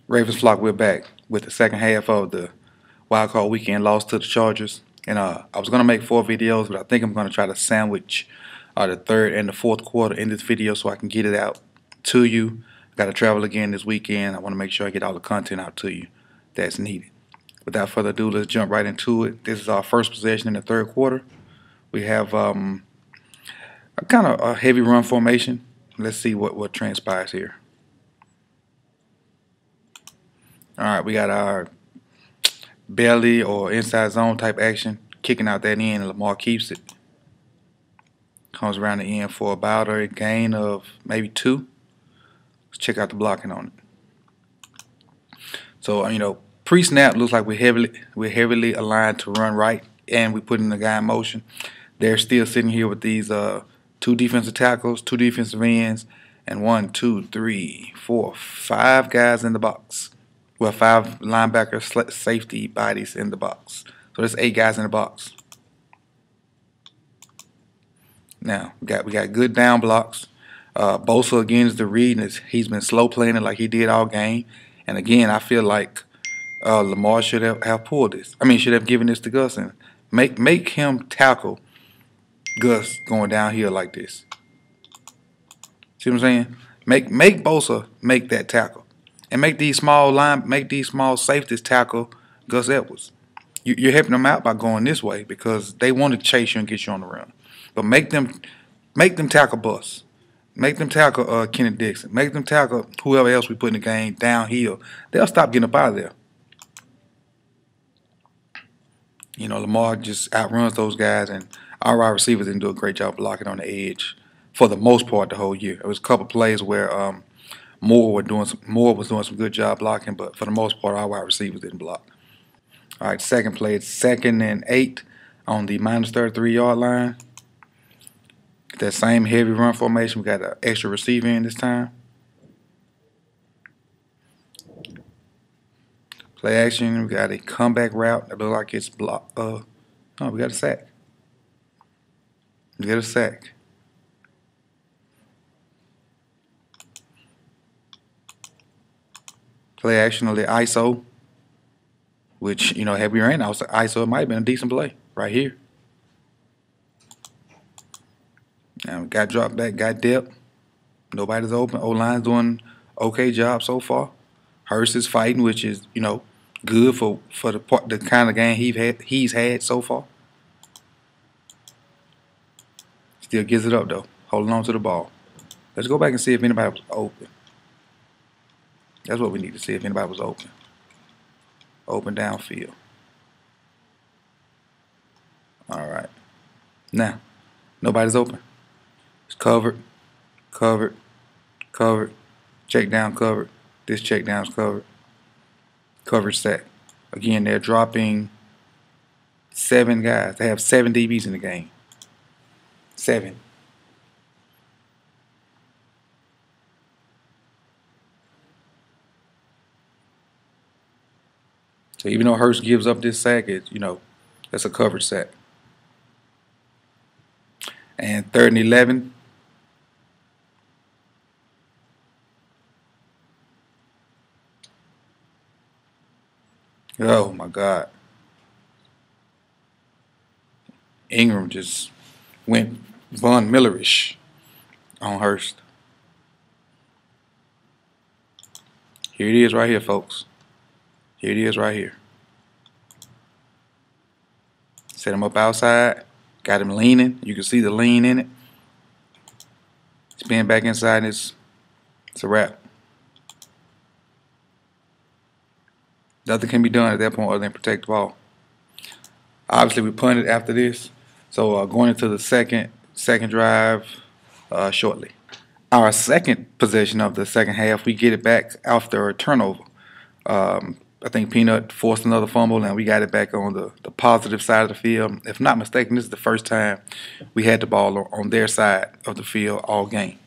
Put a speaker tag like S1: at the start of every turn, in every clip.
S1: Ravens flock, we're back with the second half of the Wildcard weekend loss to the Chargers. And I was going to make 4 videos, but I think I'm going to try to sandwich the third and the fourth quarter in this video so I can get it out to you. Got to travel again this weekend. I want to make sure I get all the content out to you that's needed. Without further ado, let's jump right into it. This is our first possession in the third quarter. We have a kind of a heavy run formation. Let's see what transpires here. All right, we got our belly or inside zone type action, kicking out that end, and Lamar keeps it. Comes around the end for about a gain of maybe 2. Let's check out the blocking on it. So pre-snap looks like we're heavily aligned to run right, and we put in the guy in motion. They're still sitting here with these 2 defensive tackles, 2 defensive ends, and 1, 2, 3, 4, 5 guys in the box. Well, 5 linebacker safety bodies in the box. So there's 8 guys in the box. Now we got good down blocks. Bosa again is the read, and he's been slow playing it like he did all game. And again, I feel like Lamar should have pulled this. I mean, should have given this to Gus and make him tackle Gus going downhill like this. See what I'm saying? Make Bosa make that tackle. And make these small safeties tackle Gus Edwards. You're helping them out by going this way because they want to chase you and get you on the run. But make them tackle Bus. Make them tackle Kenny Dixon. Make them tackle whoever else we put in the game downhill. They'll stop getting up out of there. Lamar just outruns those guys, and our wide receivers didn't do a great job blocking on the edge for the most part the whole year. There was a couple plays where Moore was doing some good job blocking, but for the most part, our wide receivers didn't block. All right, second play, it's 2nd and 8 on the minus 33-yard line. That same heavy run formation. We got an extra receiver in this time. Play action. We got a comeback route that looks like it's blocked. No, we got a sack. We got a sack. Play action on the ISO, which, had we ran ISO, it might have been a decent play right here. Now we got drop back, got depth. Nobody's open. O-line's doing okay job so far. Hurst is fighting, which is, good for the kind of game he's had so far. Still gives it up though, holding on to the ball. Let's go back and see if anybody was open. That's what we need to see, if anybody was open. Open downfield. All right. Now, nobody's open. It's covered, covered, covered, check down covered. This check down's covered. Coverage sack. Again, they're dropping 7 guys. They have 7 DBs in the game. 7. So even though Hurst gives up this sack, that's a coverage sack. And 3rd and 11. Oh my God. Ingram just went Von Millerish on Hurst. Here it is right here, folks. Here it is right here. Set him up outside. Got him leaning. You can see the lean in it. Spin back inside. It's a wrap. Nothing can be done at that point other than protect the ball. Obviously, we punted after this. So going into the second drive shortly. Our second possession of the second half, we get it back after a turnover. I think Peanut forced another fumble, and we got it back on the positive side of the field. If not mistaken, this is the first time we had the ball on their side of the field all game.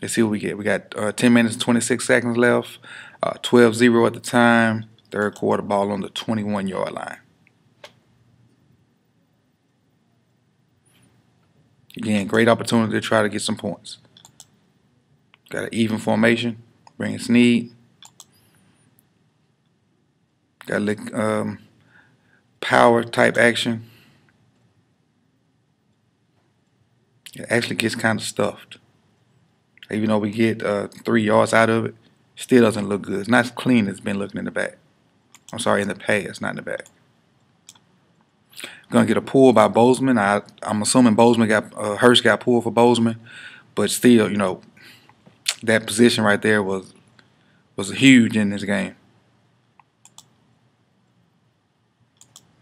S1: Let's see what we get. We got 10 minutes and 26 seconds left, 12-0 at the time. Third quarter, ball on the 21-yard line. Again, great opportunity to try to get some points. Got an even formation. Bring in Snead. Got a little power type action. It actually gets kind of stuffed. Even though we get 3 yards out of it, still doesn't look good. It's not as clean as it's been looking in the back. I'm sorry, in the past, not in the back. Gonna get a pull by Bozeman. I'm assuming Bozeman got Hurst got pulled for Bozeman, but still, that position right there was huge in this game.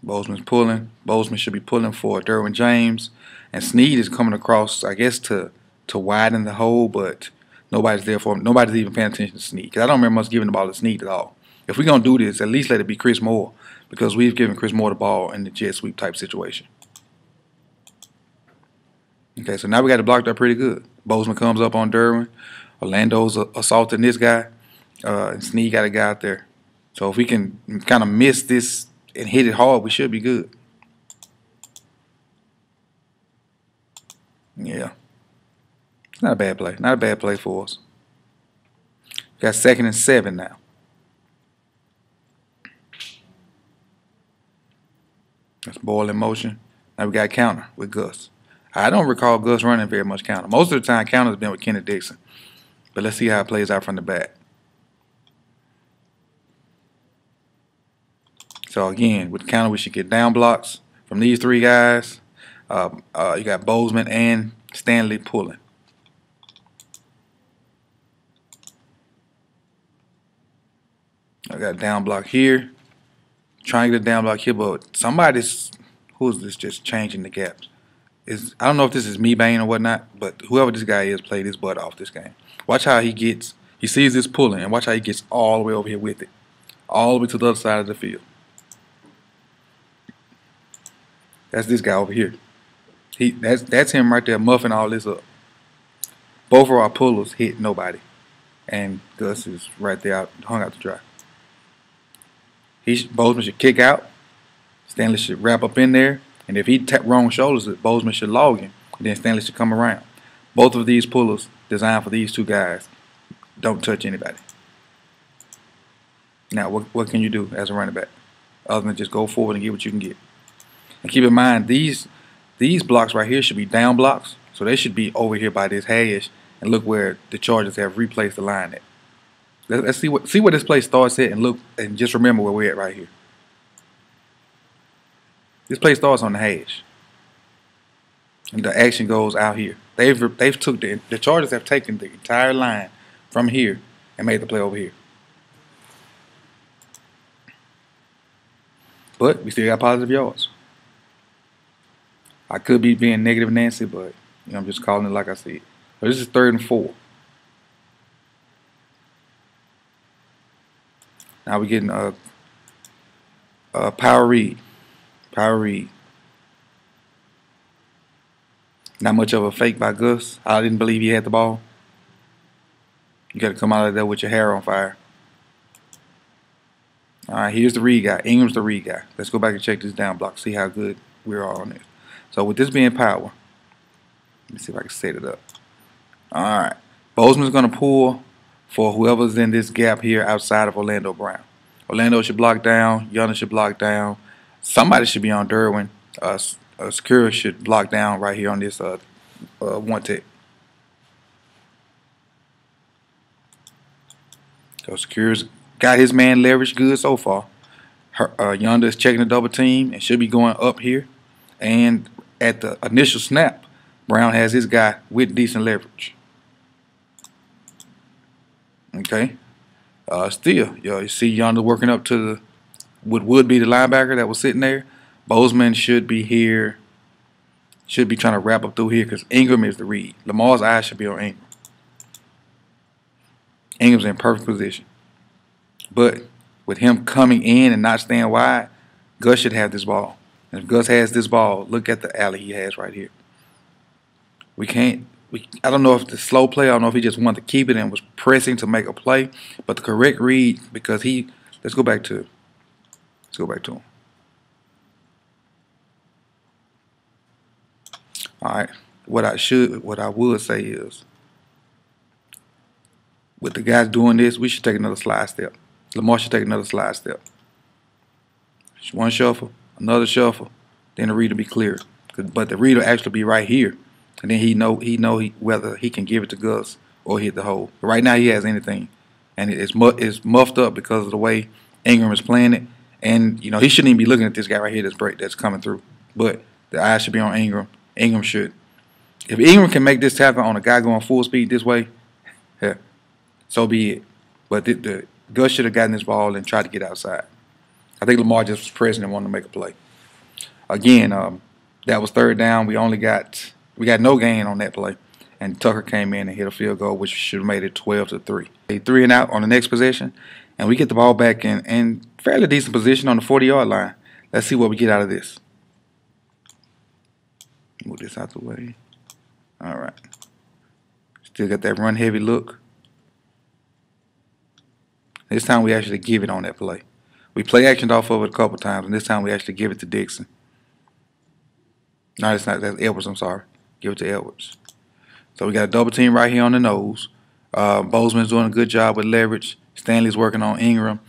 S1: Bozeman's pulling. Bozeman should be pulling for Derwin James, and Snead is coming across, I guess, to widen the hole, but nobody's there for him. Nobody's even paying attention to Snead, because I don't remember us giving the ball to Snead at all. If we're gonna do this, at least let it be Chris Moore, because we've given Chris Moore the ball in the jet sweep type situation. Okay, so now we got it blocked up pretty good. Bozeman comes up on Derwin. Orlando's assaulting this guy, and Snead got a guy out there. So if we can kind of miss this and hit it hard, we should be good. Yeah. It's not a bad play. Not a bad play for us. Got 2nd and 7 now. That's ball in motion. Now we got counter with Gus. I don't recall Gus running very much counter. Most of the time, counter's been with Kenny Dixon. But let's see how it plays out from the back. So again, with the counter, we should get down blocks from these 3 guys. You got Bozeman and Stanley pulling. I got a down block here. Trying to get a down block here, but who's this just changing the gaps? I don't know if this is me Bane or whatnot, but whoever this guy is played his butt off this game. Watch how he sees this pulling, and watch how he gets all the way over here with it. All the way to the other side of the field. That's this guy over here. That's him right there muffing all this up. Both of our pullers hit nobody. And Gus is right there hung out to dry. Bozeman should kick out. Stanley should wrap up in there. And if he tap wrong shoulders, Bozeman should log him. And then Stanley should come around. Both of these pullers designed for these 2 guys. Don't touch anybody. Now, what can you do as a running back? Other than just go forward and get what you can get. And keep in mind, these blocks right here should be down blocks. So they should be over here by this hash. And look where the Chargers have replaced the line at. Let's see where this play starts at, and look and just remember where we're at right here. This play starts on the hash, and the action goes out here. They've took the Chargers have taken the entire line from here and made the play over here. But we still got positive yards. I could be being negative Nancy, but I'm just calling it like I see it. So this is 3rd and 4. Now we're getting power read. Power read. Not much of a fake by Gus. I didn't believe he had the ball. You got to come out of there with your hair on fire. All right, here's the read guy. Ingram's the read guy. Let's go back and check this down block. See how good we are on this. So with this being power, let me see if I can set it up. All right. Bozeman's going to pull for whoever's in this gap here outside of Orlando Brown. Orlando should block down. Yonder should block down. Somebody should be on Derwin. Secure should block down right here on this one tick. So Secure's got his man leveraged good so far. Yonder is checking the double team and should be going up here. And at the initial snap, Brown has his guy with decent leverage. Okay. Still, you see Yonder working up to what would be the linebacker that was sitting there. Bozeman should be here. Should be trying to wrap up through here because Ingram is the read. Lamar's eyes should be on Ingram. Ingram's in perfect position. But with him coming in and not staying wide, Gus should have this ball. And if Gus has this ball, look at the alley he has right here. I don't know if the slow play, I don't know if he just wanted to keep it and was pressing to make a play, but the correct read, because let's go back to him. All right, what I would say is, with the guys doing this, we should take another slide step. Lamar should take another slide step. One shuffle, another shuffle, then the read will be clear. But the read will actually be right here, and then he know whether he can give it to Gus or hit the hole. But right now he has anything, and it's muffed up because of the way Ingram is playing it. And you know he shouldn't even be looking at this guy right here that's coming through. But the eye should be on Ingram. Ingram should. If Ingram can make this tackle on a guy going full speed this way, yeah, so be it. But the Gus should have gotten this ball and tried to get outside. I think Lamar just was pressing and wanted to make a play. Again, that was third down. We got no gain on that play, and Tucker came in and hit a field goal, which should have made it 12-3. A 3 and out on the next possession, and we get the ball back in fairly decent position on the 40-yard line. Let's see what we get out of this. Move this out the way. All right. Still got that run-heavy look. This time we actually give it on that play. We play actioned off of it a couple times, and this time we actually give it to Dixon. No, that's not. That's Edwards, I'm sorry. Give it to Edwards. So we got a double team right here on the nose. Bozeman's doing a good job with leverage. Stanley's working on Ingram.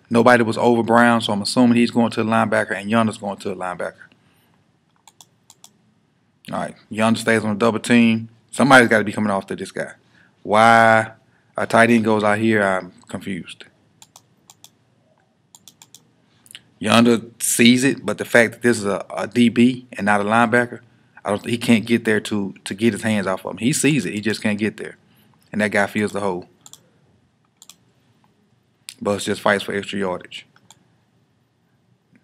S1: Nobody was over Brown, so I'm assuming he's going to the linebacker, and Yonder's going to the linebacker. All right, Yonder stays on a double team. Somebody's got to be coming off to this guy. Why a tight end goes out here, I'm confused. Yonder sees it, but the fact that this is a DB and not a linebacker, he can't get there to get his hands off of him. He sees it, he just can't get there. And that guy feels the hole. Bus just fights for extra yardage.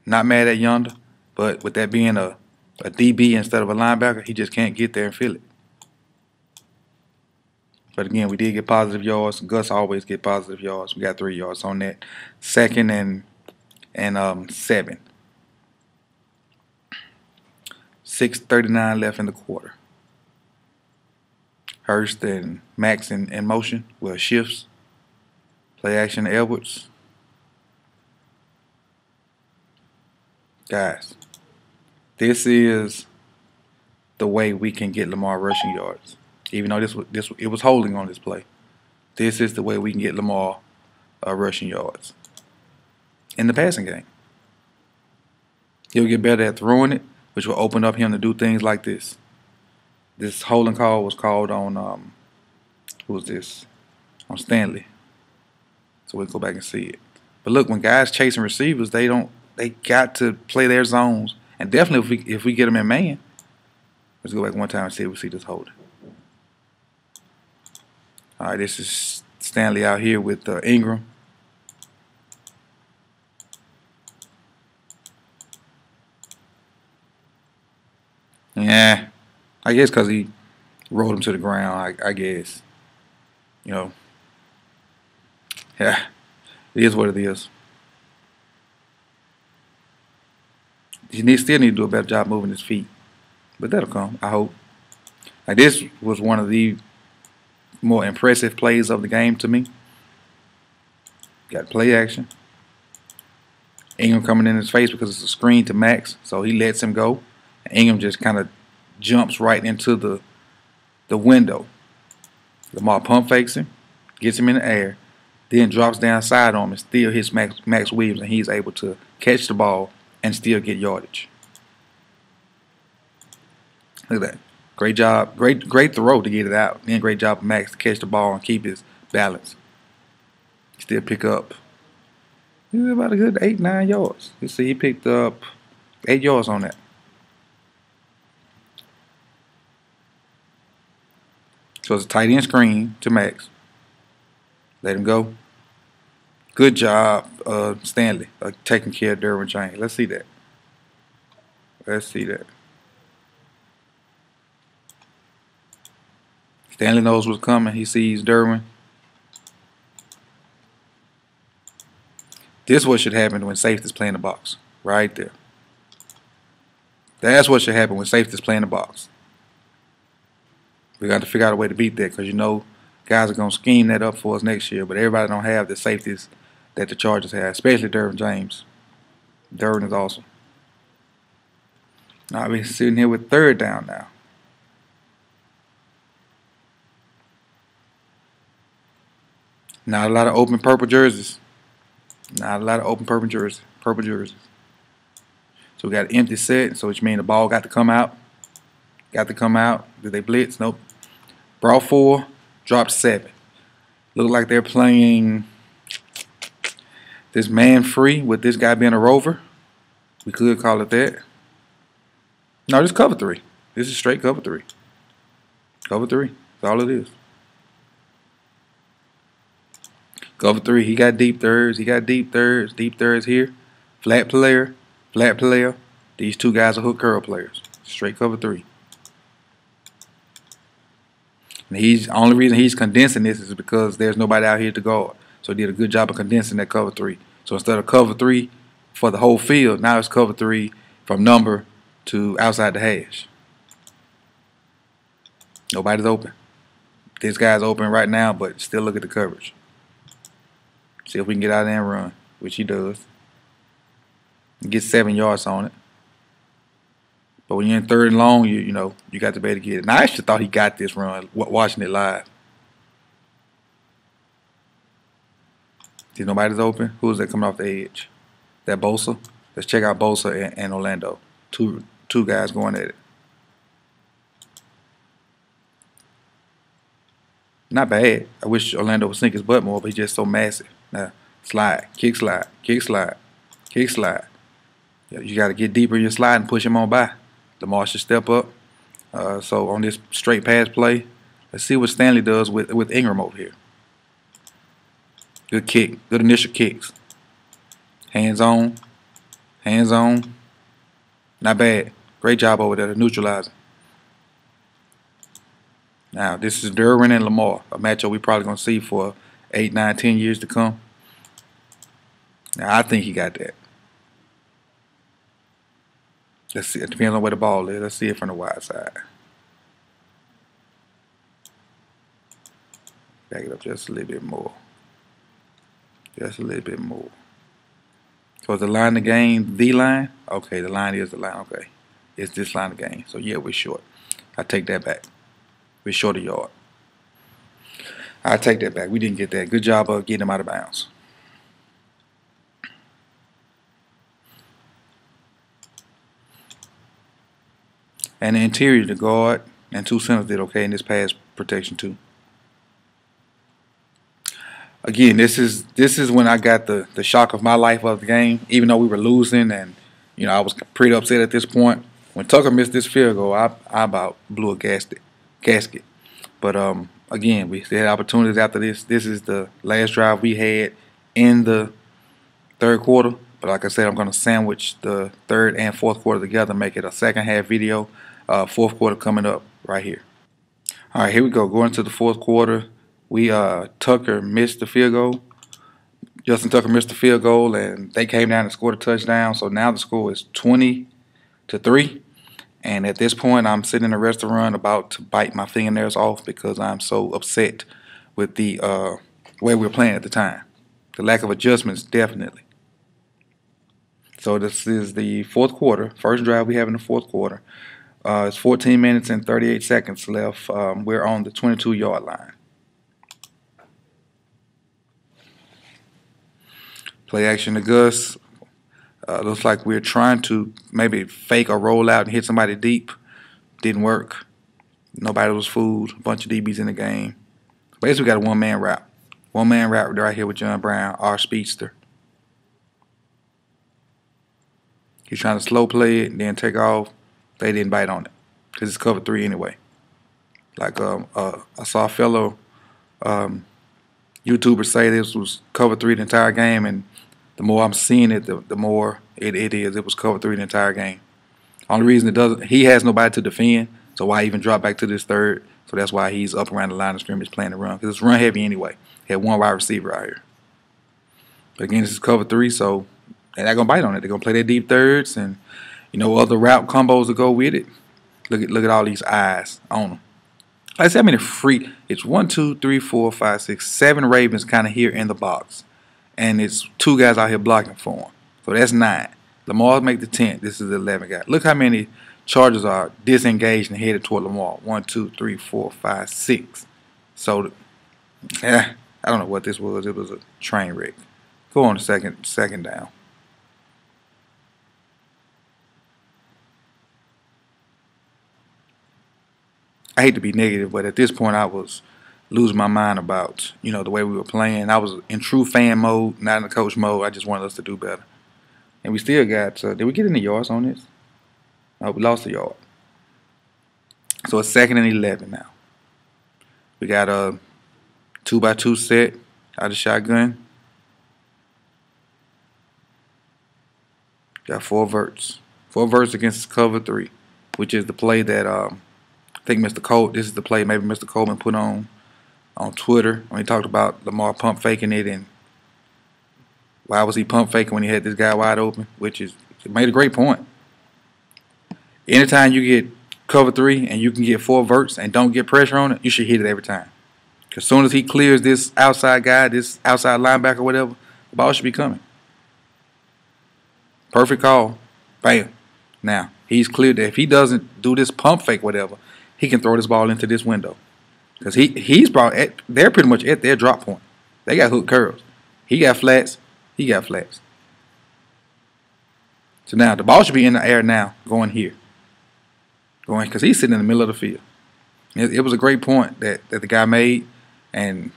S1: Not mad at Yonder, but with that being a DB instead of a linebacker, he just can't get there and feel it. But again, we did get positive yards. Gus always get positive yards. We got 3 yards on that. Second and 7. 6:39 left in the quarter. Hurst and Max in motion. Well, shifts. Play action to Edwards. Guys, this is the way we can get Lamar rushing yards. Even though it was holding on this play. This is the way we can get Lamar rushing yards in the passing game. He'll get better at throwing it, which will open up him to do things like this. This holding call was called on who was this? On Stanley. So we'll go back and see it. But look, when guys chasing receivers, they got to play their zones, and definitely if we get them in man. Let's go back one time and see if we see this holding. All right, this is Stanley out here with Ingram. Yeah, I guess because he rolled him to the ground, I guess. You know, yeah, it is what it is. He still need to do a better job moving his feet. But that'll come, I hope. Like, this was one of the more impressive plays of the game to me. Got play action. Ingram coming in his face because it's a screen to Max, so he lets him go. And Ingram just kind of jumps right into the window. Lamar pump fakes him, gets him in the air, then drops down side on him and still hits Max Williams, and he's able to catch the ball and still get yardage. Look at that. Great job. Great throw to get it out. Then great job of Max to catch the ball and keep his balance. Still pick up. About a good 8-9 yards. You see, he picked up 8 yards on that. So it's a tight end screen to Max. Let him go. Good job, Stanley, taking care of Derwin James. Let's see that. Let's see that. Stanley knows what's coming. He sees Derwin. This is what should happen when safety's playing the box. Right there. That's what should happen when safety's playing the box. We got to figure out a way to beat that because you know guys are going to scheme that up for us next year, but everybody don't have the safeties that the Chargers have, especially Derwin James. Derwin is awesome. Now we're sitting here with third down now. Not a lot of open purple jerseys. Not a lot of open purple jerseys. So we got an empty set, so which means the ball got to come out. Got to come out. Did they blitz? Nope. Brought 4, dropped 7. Look like they're playing this man free with this guy being a rover. We could call it that. No, this is cover 3. This is straight cover 3. Cover 3. That's all it is. Cover 3. He got deep thirds. He got deep thirds. Deep thirds here. Flat player. Flat player. These two guys are hook curl players. Straight cover 3. And the only reason he's condensing this is because there's nobody out here to guard. So he did a good job of condensing that cover 3. So instead of cover 3 for the whole field, now it's cover 3 from number to outside the hash. Nobody's open. This guy's open right now, but still look at the coverage. See if we can get out there and run, which he does. Get 7 yards on it. But when you're in 3rd and long, you know you got to be able to get it. And I actually thought he got this run watching it live. See, nobody's open. Who is that coming off the edge? That Bosa? Let's check out Bosa and Orlando. Two guys going at it. Not bad. I wish Orlando would sink his butt more, but he's just so massive. Now, slide, kick slide, kick slide, kick slide. You got to get deeper in your slide and push him on by. Lamar should step up. So on this straight pass play, let's see what Stanley does with Ingram over here. Good kick. Good initial kicks. Hands on. Hands on. Not bad. Great job over there to neutralizing. Now, this is Derwin and Lamar, a matchup we're probably going to see for 8, 9, 10 years to come. Now, I think he got that. Let's see. It depends on where the ball is. Let's see it from the wide side. Back it up just a little bit more. Just a little bit more. So is the line of game the line? Okay, the line is the line. Okay. It's this line of game. So, yeah, we're short. I take that back. We're short a yard. I take that back. We didn't get that. Good job of getting him out of bounds. And the interior, the guard and 2 centers did okay in this pass protection too. Again, this is when I got the shock of my life of the game. Even though we were losing, and you know I was pretty upset at this point. When Tucker missed this field goal, I about blew a gasket. But again, we still had opportunities after this. This is the last drive we had in the 3rd quarter. But like I said, I'm going to sandwich the 3rd and 4th quarter together, make it a 2nd half video. 4th quarter coming up right here. All right, here we go. Going to the 4th quarter. Tucker missed the field goal. Justin Tucker missed the field goal, and they came down and scored a touchdown. So now the score is 20-3. And at this point, I'm sitting in a restaurant about to bite my fingernails off because I'm so upset with the way we were playing at the time. The lack of adjustments, definitely. So this is the 4th quarter, first drive we have in the 4th quarter. It's 14 minutes and 38 seconds left. We're on the 22-yard line. Play action to Gus. Looks like we're trying to maybe fake a rollout and hit somebody deep. Didn't work. Nobody was fooled. A bunch of DBs in the game. Basically, we got a one-man route. One-man route right here with John Brown, our speedster. He's trying to slow play it and then take off. They didn't bite on it because it's cover 3 anyway. Like I saw a fellow YouTuber say this was cover 3 the entire game, and the more I'm seeing it, the more it is. It was cover 3 the entire game. Only reason it doesn't, he has nobody to defend, so why even drop back to this 3rd? So that's why he's up around the line of scrimmage playing the run, because it's run heavy anyway. He had one wide receiver out here. But again, this is cover 3, so they're not gonna bite on it. They're gonna play their deep thirds and other route combos to go with it. Look at all these eyes on them. Like I said, I mean, it's 1, 2, 3, 4, 5, 6, 7 Ravens kind of here in the box. And it's 2 guys out here blocking for him. So that's 9. Lamar make the 10th. This is the 11 guy. Look how many Chargers are disengaged and headed toward Lamar. 1, 2, 3, 4, 5, 6. So, I don't know what this was. It was a train wreck. Go on to second down. I hate to be negative, but at this point I was losing my mind about, the way we were playing. I was in true fan mode, not in the coach mode. I just wanted us to do better. And we still got, did we get any yards on this? No, we lost a yard. So it's 2nd and 11 now. We got a 2-by-2 set out of shotgun. Got 4 verts. 4 verts against cover 3, which is the play that I think this is the play maybe Mr. Coleman put on Twitter when he talked about Lamar pump faking it, and why was he pump faking when he had this guy wide open, which is, it made a great point. Anytime you get cover 3 and you can get 4 verts and don't get pressure on it, you should hit it every time. As soon as he clears this outside guy, this outside linebacker or whatever, the ball should be coming. Perfect call. Bam. Now, he's cleared that if he doesn't do this pump fake whatever, he can throw this ball into this window. Because they're pretty much at their drop point. They got hook curls. He got flats. He got flats. So now the ball should be in the air now, going here. Because he's sitting in the middle of the field. It was a great point that the guy made, and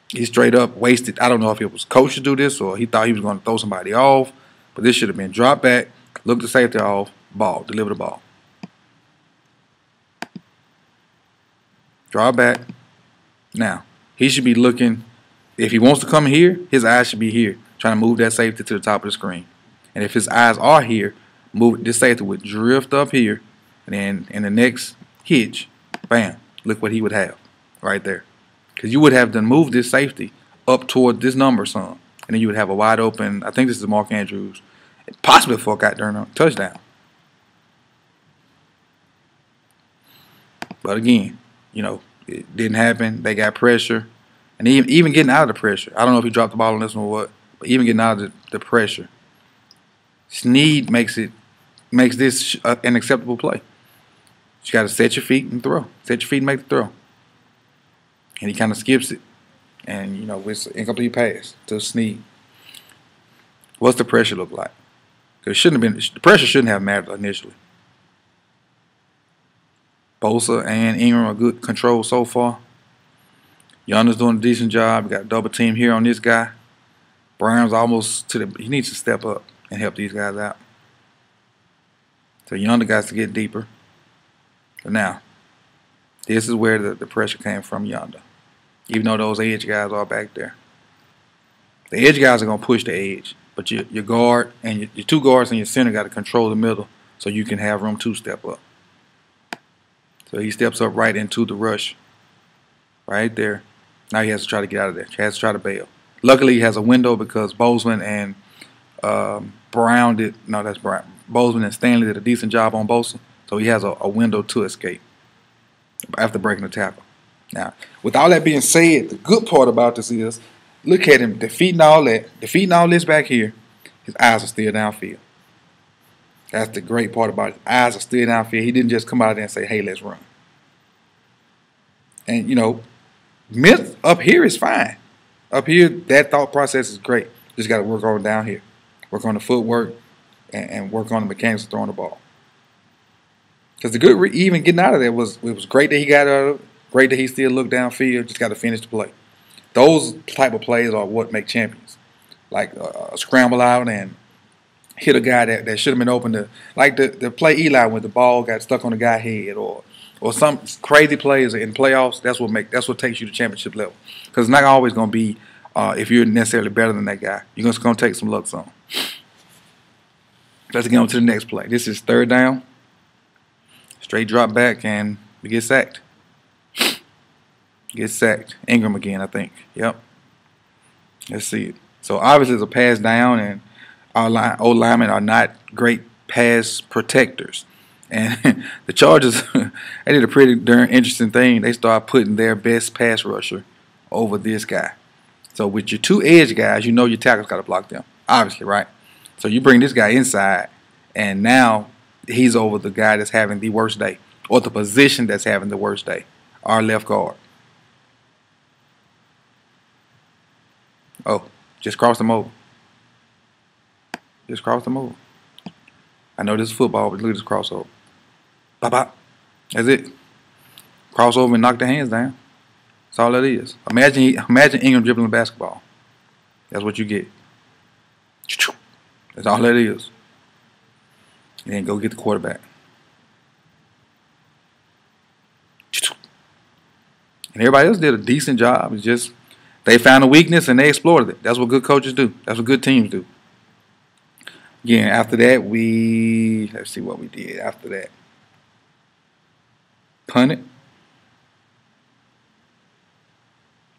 S1: he straight up wasted. I don't know if it was coach to do this or he thought he was going to throw somebody off, but this should have been drop back, look the safety off, ball, deliver the ball. Draw back. Now, he should be looking, if he wants to come here, his eyes should be here, trying to move that safety to the top of the screen. And if his eyes are here, this safety would drift up here, and then in the next hitch, bam, look what he would have right there. Because you would have to move this safety up toward this number some, and then you would have a wide open, I think this is Mark Andrews, possibly for a goddamn touchdown. But again, it didn't happen. They got pressure. And even getting out of the pressure, I don't know if he dropped the ball on this one or what, but even getting out of the pressure, Snead makes this an acceptable play. You got to set your feet and throw. Set your feet and make the throw. And he kind of skips it. And, it's an incomplete pass to Snead. What's the pressure look like? Because the pressure shouldn't have mattered initially. Bosa and Ingram are good control so far. Yonder's doing a decent job. We got a double team here on this guy. Brown's almost he needs to step up and help these guys out. So Yonder guys to get deeper. But now, this is where the pressure came from Yonder. Even though those edge guys are back there. The edge guys are going to push the edge. But your guard and your 2 guards and your center got to control the middle so you can have room to step up. So he steps up right into the rush. Right there. Now he has to try to get out of there. He has to try to bail. Luckily, he has a window because Bozeman and Bozeman and Stanley did a decent job on Bosa. So he has a window to escape after breaking the tackle. Now, with all that being said, the good part about this is, look at him defeating all this back here. His eyes are still downfield. That's the great part about it. His eyes are still downfield. He didn't just come out there and say, hey, let's run. And, myth up here is fine. Up here, that thought process is great. Just got to work on down here. Work on the footwork and work on the mechanics of throwing the ball. Because the good even getting out of there it was great that he got out of it. Great that he still looked downfield. Just got to finish the play. Those type of plays are what make champions. Like a scramble out and hit a guy that should have been open like the play Eli when the ball got stuck on the guy's head or some crazy plays in playoffs. That's what takes you to championship level. Because it's not always going to be if you're necessarily better than that guy. You're just going to take some luck on. Let's get on to the next play. This is 3rd down. Straight drop back and we get sacked. Get sacked. Ingram again, I think. Yep. Let's see it. So obviously it's a pass down, and our old linemen are not great pass protectors. And the Chargers, they did a pretty darn interesting thing. They started putting their best pass rusher over this guy. So with your 2 edge guys, your tackle's got to block them. Obviously, right? So you bring this guy inside, and now he's over the guy that's having the worst day, or the position that's having the worst day, our left guard. Oh, just cross them over. Just cross them over. I know this is football, but look at this crossover. Bop, bop. That's it. Cross over and knock the hands down. That's all that is. Imagine Ingram dribbling the basketball. That's what you get. That's all that is. And then go get the quarterback. And everybody else did a decent job. It's just they found a weakness and they exploited it. That's what good coaches do. That's what good teams do. Again, after that, let's see what we did after that. Punted.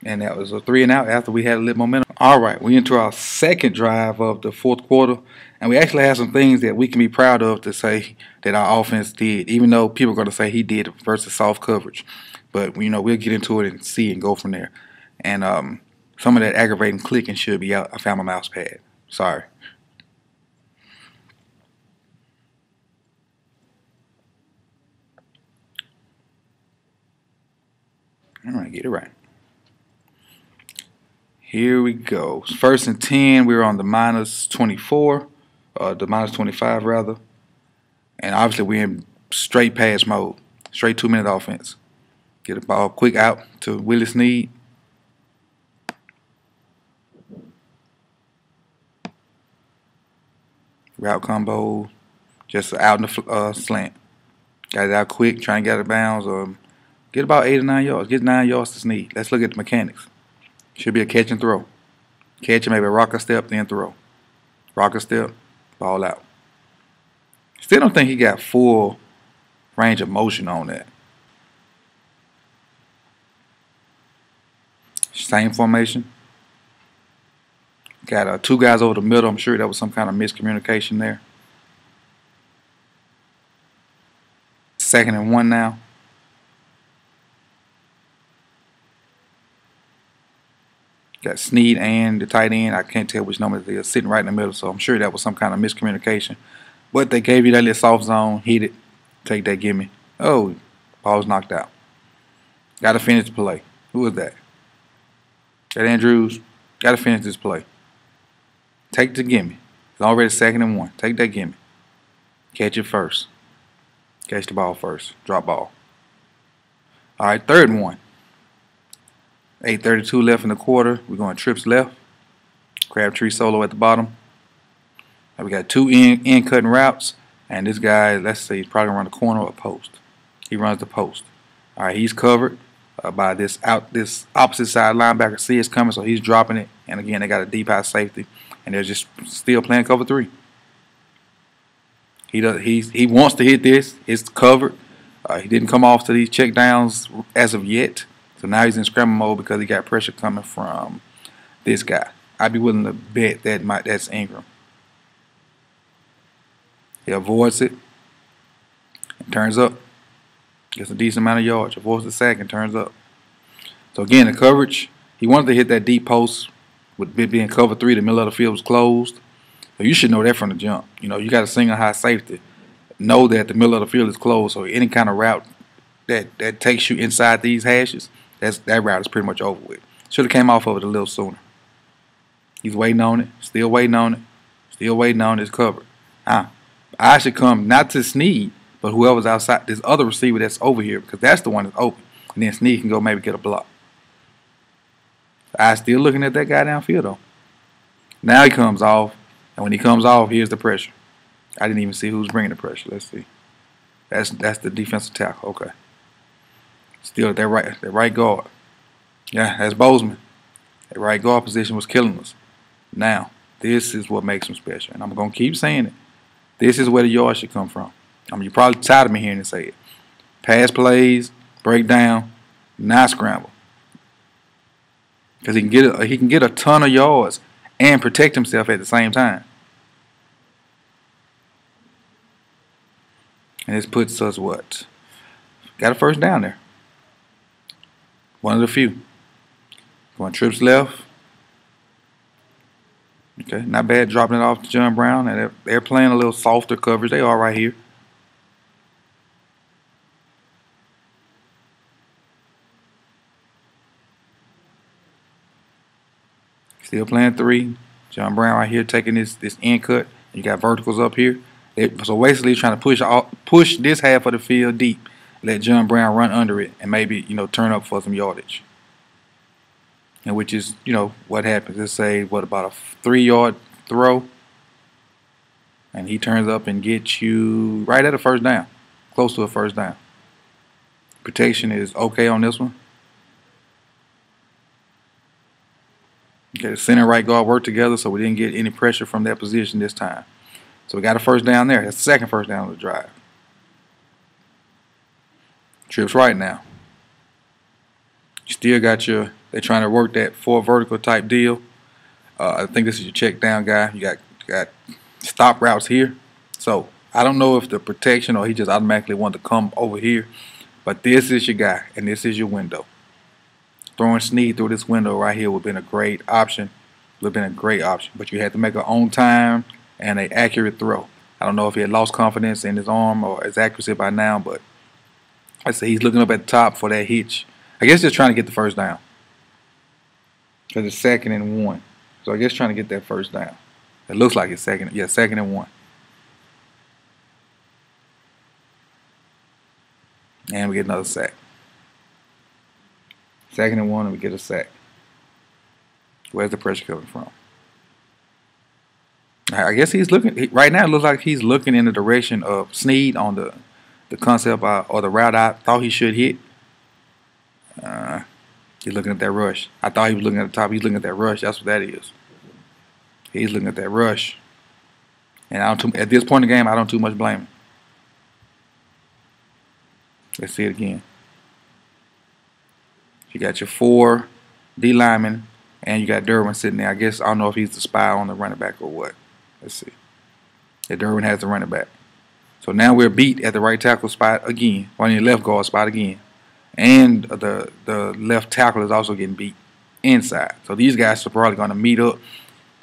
S1: And that was a 3-and-out after we had a little momentum. All right, we into our second drive of the fourth quarter. And we actually have some things that we can be proud of to say that our offense did, even though people are going to say he did versus soft coverage. But, we'll get into it and see and go from there. And some of that aggravating clicking should be out. I found my mouse pad. Sorry. All right, get it right. Here we go. First and 10, we were on the -24, the -25 rather. And obviously we're in straight pass mode, straight 2-minute offense. Get the ball quick out to Willie Snead. Route combo, just out in the slant. Got it out quick, trying to get out of bounds. Get about 8 or 9 yards. Get 9 yards to Snead. Let's look at the mechanics. Should be a catch and throw. Catch and maybe a rocker step, then throw. Rocker step, ball out. Still don't think he got full range of motion on that. Same formation. Got 2 guys over the middle. I'm sure that was some kind of miscommunication there. 2nd and 1 now. Got Snead and the tight end. I can't tell which number they are sitting right in the middle, so I'm sure that was some kind of miscommunication. But they gave you that little soft zone, hit it, take that gimme. Oh, ball's knocked out. Got to finish the play. Who was that? That Andrews. Got to finish this play. Take the gimme. It's already 2nd and 1. Take that gimme. Catch it first. Catch the ball first. Drop ball. All right, 3rd and 1. 8:32 left in the quarter. We're going trips left. Crabtree solo at the bottom. Now we got 2 in cutting routes. And this guy, let's see, he's probably going to run the corner or post. He runs the post. All right, he's covered by this opposite side linebacker. See it's coming, so he's dropping it. And again, they got a deep high safety. And they're just still playing cover 3. He wants to hit this. It's covered. He didn't come off to these check downs as of yet. So now he's in scramble mode because he got pressure coming from this guy. I'd be willing to bet that's Ingram. He avoids it. And turns up. Gets a decent amount of yards. Avoids the sack and turns up. So again, the coverage. He wanted to hit that deep post. With it being cover 3, the middle of the field was closed. So you should know that from the jump. You got a single high safety. Know that the middle of the field is closed. So any kind of route that takes you inside these hashes, that route is pretty much over with. Should have came off of it a little sooner. He's waiting on it. Still waiting on it. Still waiting on it. It's covered. I should come not to Snead, but whoever's outside, this other receiver that's over here, because that's the one that's open. And then Snead can go maybe get a block. I still looking at that guy downfield though. Now he comes off, and when he comes off, here's the pressure. I didn't even see who's bringing the pressure. Let's see. That's the defensive tackle. Okay. Still at that right guard. Yeah, that's Bozeman. That right guard position was killing us. Now, this is what makes him special, and I'm gonna keep saying it. This is where the yards should come from. You're probably tired of me hearing it say it. Pass plays, break down, not scramble. Because he can get a ton of yards and protect himself at the same time. And this puts us what? Got a first down there. One of the few. Going trips left. Okay, not bad dropping it off to John Brown. And they're playing a little softer coverage. They are right here. Still playing 3. John Brown right here taking this end cut. You got verticals up here. So basically trying to push this half of the field deep. let John Brown run under it and maybe, turn up for some yardage. And which is, what happens. Let's say, about a 3-yard throw. And he turns up and gets you right at a first down. Close to a first down. Protection is okay on this one. Okay, the center and right guard worked together, so we didn't get any pressure from that position this time. So we got a first down there. That's the second first down of the drive. Trips right now. You still got they're trying to work that 4 vertical type deal. I think this is your check down guy. You got stop routes here. So I don't know if the protection or he just automatically wanted to come over here. But this is your guy, and this is your window. Throwing Snead through this window right here would have been a great option. Would have been a great option. But you had to make an on time and an accurate throw. I don't know if he had lost confidence in his arm or his accuracy by now, but I say he's looking up at the top for that hitch. I guess just trying to get the first down. Because it's 2nd and 1. So I guess trying to get that first down. It looks like it's second. Yeah, 2nd and 1. And we get another sack. 2nd and 1, and we get a sack. Where's the pressure coming from? I guess he's looking. Right now, it looks like he's looking in the direction of Snead on the concept or the route I thought he should hit. He's looking at that rush. I thought he was looking at the top. He's looking at that rush. That's what that is. He's looking at that rush. And at this point in the game, I don't too much blame him. Let's see it again. You got your 4 D linemen, and you got Derwin sitting there. I guess I don't know if he's the spy on the running back or what. Let's see. Yeah, Derwin has the running back. So now we're beat at the right tackle spot again, or in the left guard spot again. And the left tackle is also getting beat inside. So these guys are probably going to meet up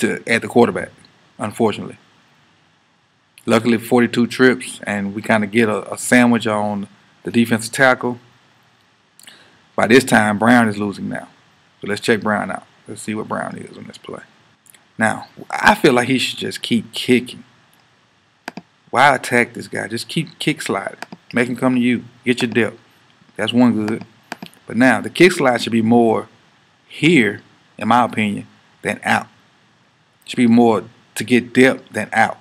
S1: at the quarterback, unfortunately. Luckily, 42 trips, and we kind of get a sandwich on the defensive tackle. By this time, Brown is losing now. So let's check Brown out. Let's see what Brown is on this play. Now, I feel like he should just keep kicking. Why attack this guy? Just keep kick sliding. Make him come to you. Get your depth. That's one good. But now, the kick slide should be more here, in my opinion, than out. It should be more to get depth than out.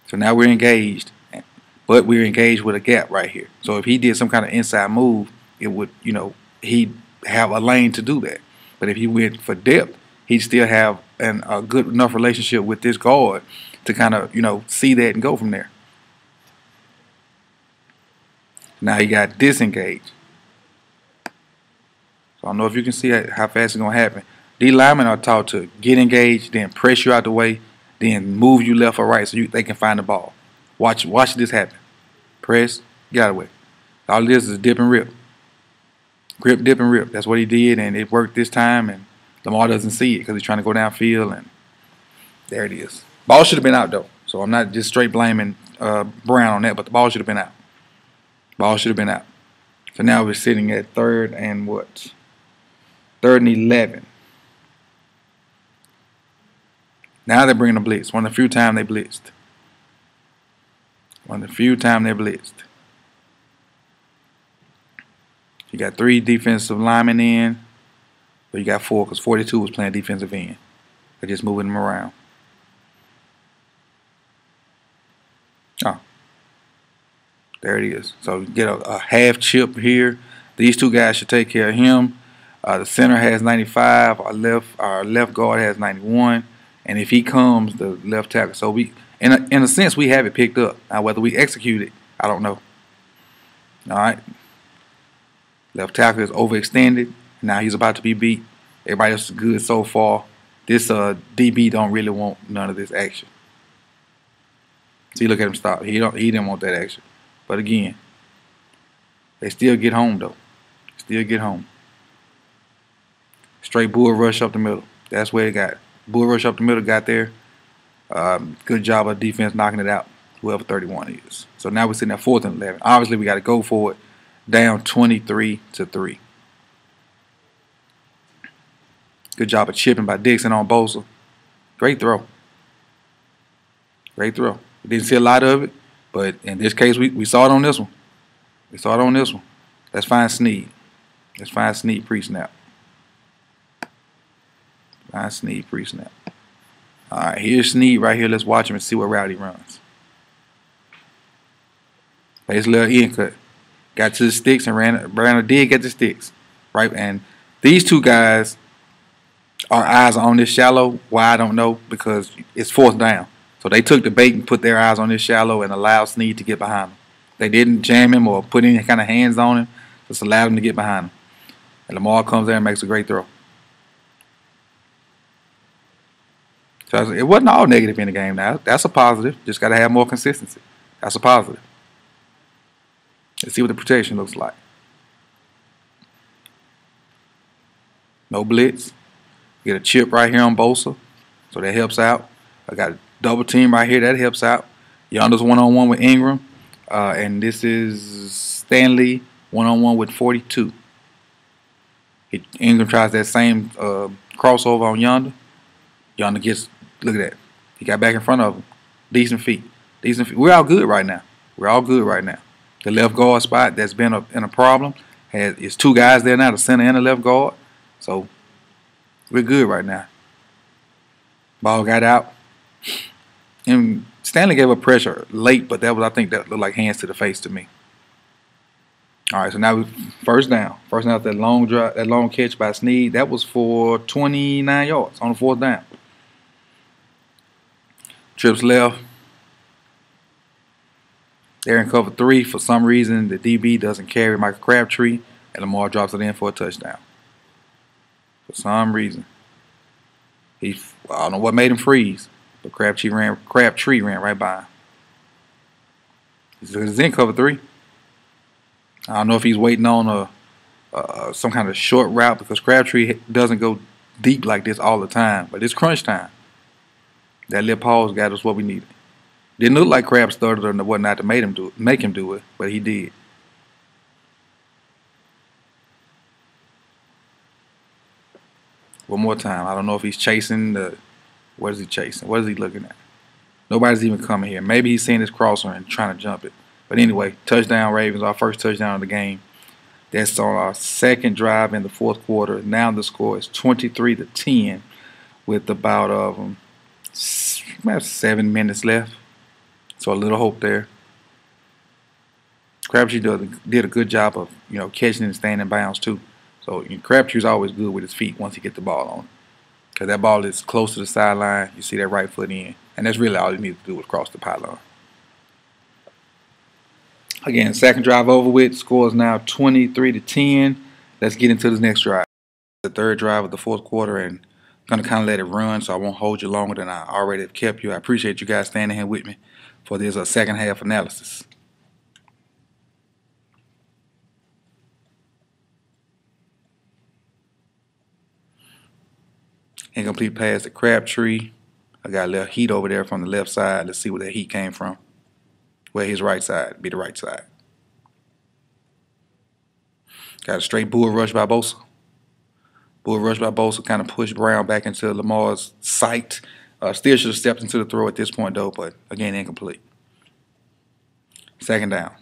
S1: So now we're engaged. But we're engaged with a gap right here. So if he did some kind of inside move, it would, he'd have a lane to do that. But if he went for depth, he'd still have a good enough relationship with this guard to kind of, see that and go from there. Now he got disengaged. So I don't know if you can see how fast it's going to happen. D linemen are taught to get engaged, then press you out the way, then move you left or right so they can find the ball. Watch this happen. Press, get out of the way. All it is dip and rip. Grip, dip, and rip. That's what he did, and it worked this time, and Lamar doesn't see it because he's trying to go downfield, and there it is. Ball should have been out, though, so I'm not just straight blaming Brown on that, but the ball should have been out. Ball should have been out. So now we're sitting at 3rd and what? 3rd and 11. Now they're bringing a blitz. One of the few times they blitzed. One of the few times they blitzed. You got 3 defensive linemen in, but you got 4 because 42 was playing defensive end. They're just moving them around. Oh, there it is. So you get a half chip here. These 2 guys should take care of him. The center has 95. Our left guard has 91. And if he comes, the left tackle. So we, in a sense, we have it picked up. Now whether we execute it, I don't know. All right. Left tackle is overextended. Now he's about to be beat. Everybody else is good so far. This DB don't really want none of this action. See, look at him stop. He didn't want that action. But again, they still get home though. Still get home. Straight bull rush up the middle. That's where they got. Bull rush up the middle got there. Good job of defense knocking it out. Whoever 31 is. So now we're sitting at 4th and 11. Obviously, we got to go for it. Down 23-3. Good job of chipping by Dixon on Bosa. Great throw. Great throw. We didn't see a lot of it, But in this case, we saw it on this one. We saw it on this one. Let's find Snead. Let's find Snead pre-snap. Find Snead pre-snap. All right, here's Snead right here. Let's watch him and see what route he runs. Plays a little in cut. Got to the sticks and ran. Brandon did get the sticks. Right? And these two guys, our eyes are on this shallow. Why, I don't know, because it's fourth down. So they took the bait and put their eyes on this shallow and allowed Snead to get behind him. They didn't jam him or put any kind of hands on him. Just allowed him to get behind him. And Lamar comes there and makes a great throw. So it wasn't all negative in the game now. That's a positive. Just got to have more consistency. That's a positive. Let's see what the protection looks like. No blitz. Get a chip right here on Bosa. So that helps out. I got a double team right here. That helps out. Yonder's one-on-one with Ingram. And this is Stanley one-on-one with 42. Ingram tries that same crossover on Yonder. Yonder gets, look at that. He got back in front of him. Decent feet. Decent feet. We're all good right now. We're all good right now. The left guard spot that's been in a problem. It's two guys there now, the center and the left guard. So we're good right now. Ball got out. And Stanley gave up pressure late, but I think that looked like hands to the face to me. All right, so now first down. First down, that long drive, that long catch by Snead. That was for 29 yards on the fourth down. Trips left. They're in cover 3. For some reason, the DB doesn't carry Michael Crabtree, and Lamar drops it in for a touchdown. For some reason. I don't know what made him freeze, but Crabtree ran right by him. He's in cover 3. I don't know if he's waiting on some kind of short route, because Crabtree doesn't go deep like this all the time, but it's crunch time. That little pause got us what we needed. Didn't look like Crab started or whatnot to make him do it, but he did. One more time. I don't know if he's chasing what is he chasing? What is he looking at? Nobody's even coming here. Maybe he's seeing this crosser and trying to jump it. But anyway, touchdown Ravens, our first touchdown of the game. That's on our second drive in the fourth quarter. Now the score is 23-10 with about 7 minutes left. So a little hope there. Crabtree did a good job of catching and staying in bounds too. So Crabtree's always good with his feet once he gets the ball on. Because that ball is close to the sideline. You see that right foot in. And that's really all he needs to do is cross the pylon. Again, second drive over with. Score is now 23-10. Let's get into the next drive. The third drive of the fourth quarter, and I'm going to kind of let it run, so I won't hold you longer than I already have kept you. I appreciate you guys standing here with me for this second half analysis. Incomplete pass to Crabtree. I got a little heat over there from the left side. Let's see where that heat came from. Where his right side, be the right side. Got a straight bull rush by Bosa. Bull rush by Bosa kind of pushed Brown back into Lamar's sight. Still should have stepped into the throw at this point though, but again, incomplete. Second down.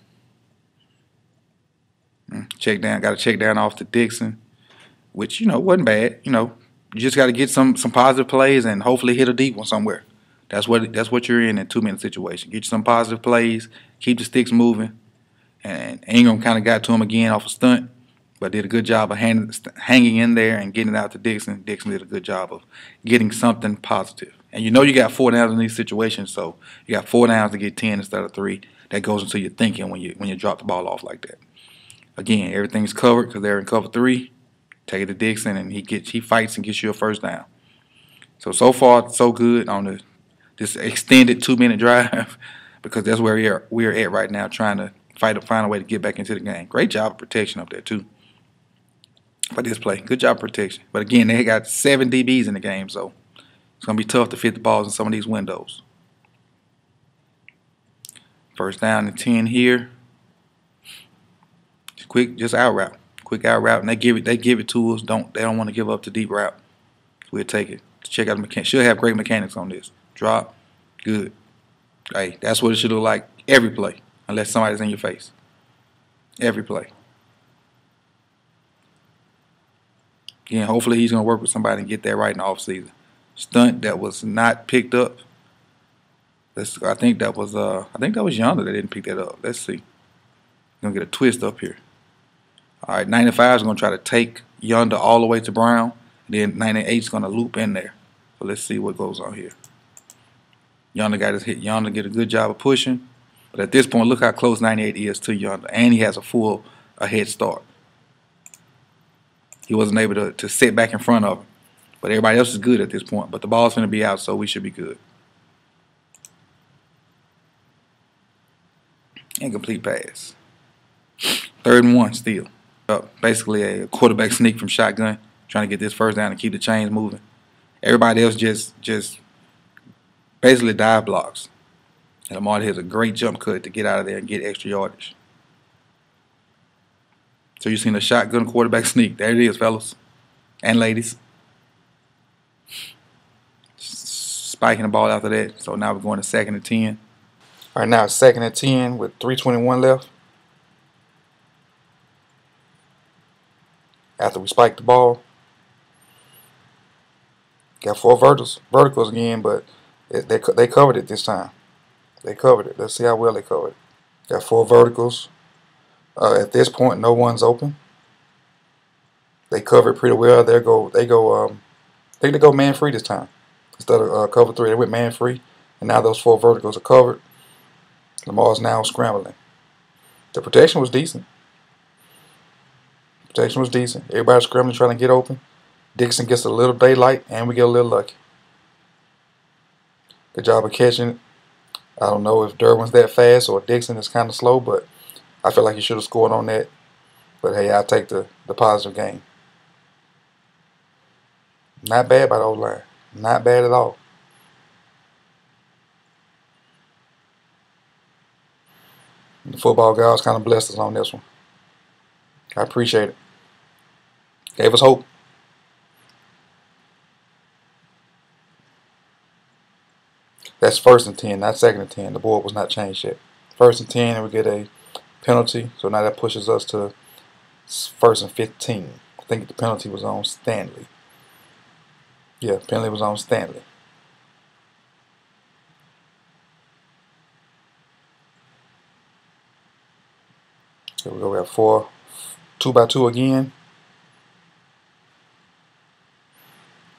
S1: Check down, got a check down off to Dixon, which, wasn't bad. You just got to get some positive plays and hopefully hit a deep one somewhere. That's what you're in a 2-minute situation. Get you some positive plays, keep the sticks moving. And Ingram kind of got to him again off a stunt, but did a good job of hanging in there and getting it out to Dixon. Dixon did a good job of getting something positive. And you got 4 downs in these situations, so you got 4 downs to get 10 instead of 3. That goes into your thinking when you drop the ball off like that. Again, everything's covered because they're in cover 3. Take it to Dixon, and he fights and gets you a first down. So far, so good on this extended 2-minute drive, because that's where we're at right now, trying to find a way to get back into the game. Great job of protection up there too. For this play, good job of protection. But again, they got 7 DBs in the game, so it's gonna be tough to fit the balls in some of these windows. First down and 10 here. Just out route. Quick out route, and they give it to us. They don't want to give up the deep route. We'll take it. Check out the mechanics. Should have great mechanics on this. Drop, good. Hey, that's what it should look like. Every play, unless somebody's in your face. Every play. Again, hopefully he's going to work with somebody and get that right in the offseason. Stunt that was not picked up. I think that was Yonder that didn't pick that up. Let's see. Gonna get a twist up here. All right, 95 is gonna try to take Yonder all the way to Brown. Then 98 is gonna loop in there. So let's see what goes on here. Yonder got his hit. Yonder get a good job of pushing. But at this point, look how close 98 is to Yonder. And he has a head start. He wasn't able to sit back in front of him. But everybody else is good at this point. But the ball's gonna be out, so we should be good. Incomplete pass. 3rd and 1 still. Basically a quarterback sneak from shotgun, trying to get this first down and keep the chains moving. Everybody else just basically dive blocks. And Lamar has a great jump cut to get out of there and get extra yardage. So you've seen a shotgun quarterback sneak. There it is, fellas and ladies. Spiking the ball after that. So now we're going to 2nd and 10. All right, now it's 2nd and 10 with 3:21 left. After we spike the ball, got 4 verticals again, but they covered it this time. They covered it. Let's see how well they covered it. Got 4 verticals. At this point, no one's open. They covered pretty well. I think they go man free this time instead of cover 3. They went man free, and now those 4 verticals are covered. Lamar's now scrambling. The protection was decent. Everybody's scrambling, trying to get open. Dixon gets a little daylight, and we get a little lucky. Good job of catching it. I don't know if Derwin's that fast or Dixon is kind of slow, but I feel like he should have scored on that. But hey, I'll take the positive gain. Not bad by the O-line. Not bad at all. The football guys kind of blessed us on this one. I appreciate it. Gave us hope. That's 1st and 10, not 2nd and 10. The board was not changed yet. 1st and 10, and we get a penalty. So now that pushes us to 1st and 15. I think the penalty was on Stanley. Yeah, penalty was on Stanley. Here we go. We have 2x2 again.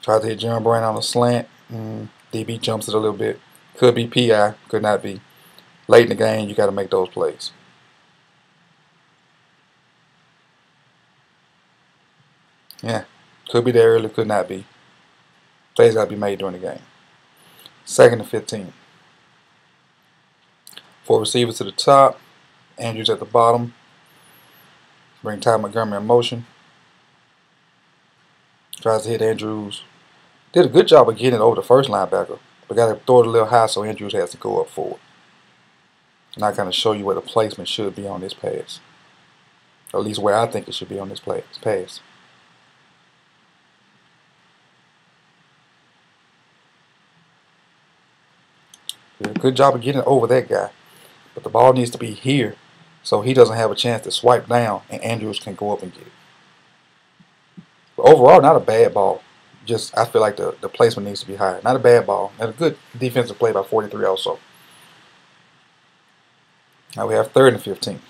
S1: Tried to hit John Brown on a slant. DB jumps it a little bit. Could be PI, could not be. Late in the game, you got to make those plays. Yeah, could be there early, could not be. Plays got to be made during the game. 2nd and 15. 4 receivers to the top. Andrews at the bottom. Bring Ty Montgomery in motion. Tries to hit Andrews. Did a good job of getting it over the first linebacker, but got to throw it a little high so Andrews has to go up forward. And I kind of show you where the placement should be on this pass. Or at least where I think it should be on this pass. Good job of getting it over that guy. But the ball needs to be here so he doesn't have a chance to swipe down and Andrews can go up and get it. But overall, not a bad ball. Just I feel like the placement needs to be higher. Not a bad ball. And a good defensive play by 43 also. Now we have 3rd and 15.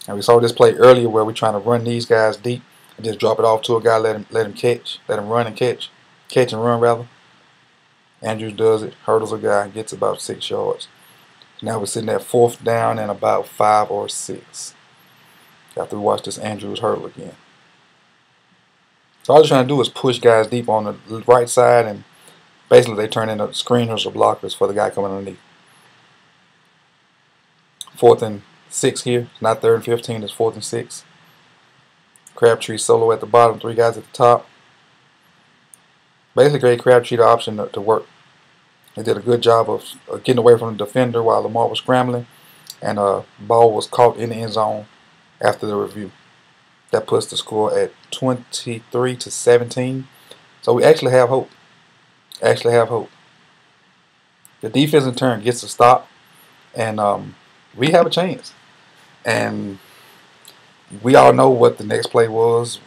S1: And we saw this play earlier where we're trying to run these guys deep and just drop it off to a guy, let him catch, let him run and catch and run rather. Andrews does it, hurdles a guy, gets about 6 yards. Now we're sitting at 4th down and about 5 or 6. After we watch this Andrews hurdle again. So all they're trying to do is push guys deep on the right side, and basically they turn into screeners or blockers for the guy coming underneath. 4th and 6 here. It's not 3rd and 15, it's 4th and 6. Crabtree solo at the bottom, 3 guys at the top. Basically gave Crabtree the option to work. They did a good job of getting away from the defender while Lamar was scrambling, and ball was caught in the end zone after the review. That puts the score at 23-17. It's So we actually have hope. Actually have hope. The defense in turn gets a stop, and we have a chance. And we all know what the next play was.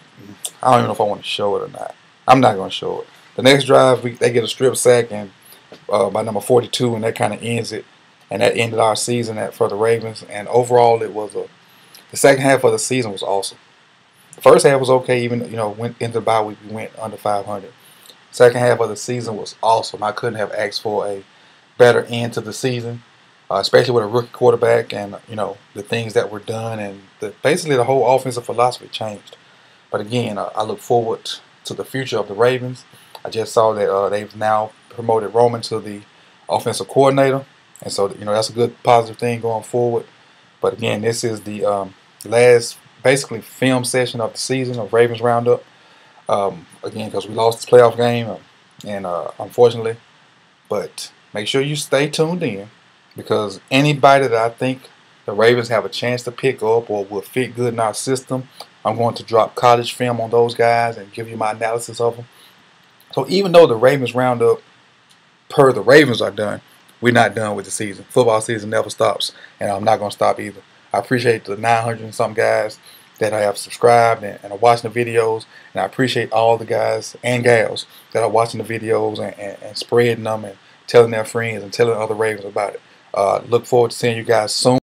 S1: I don't even know if I want to show it or not. I'm not going to show it. The next drive, they get a strip sack and by number 42, and that kind of ends it. And that ended our season for the Ravens. And overall, it was the second half of the season was awesome. The first half was okay, even went into the bye week, we went under 500. Second half of the season was awesome. I couldn't have asked for a better end to the season, especially with a rookie quarterback and the things that were done, and basically the whole offensive philosophy changed. But again, I look forward to the future of the Ravens. I just saw that they've now promoted Roman to the offensive coordinator, and so that's a good positive thing going forward. But again, this is the last basically film session of the season of Ravens Roundup. Again, because we lost this playoff game, and unfortunately, but make sure you stay tuned in, because anybody that I think the Ravens have a chance to pick up or will fit good in our system, I'm going to drop college film on those guys and give you my analysis of them. So even though the Ravens Roundup, per the Ravens, are done, we're not done with the season. Football season never stops, and I'm not going to stop either. I appreciate the 900 and some guys that have subscribed and are watching the videos, and I appreciate all the guys and gals that are watching the videos and spreading them and telling their friends and telling other Ravens about it. Look forward to seeing you guys soon.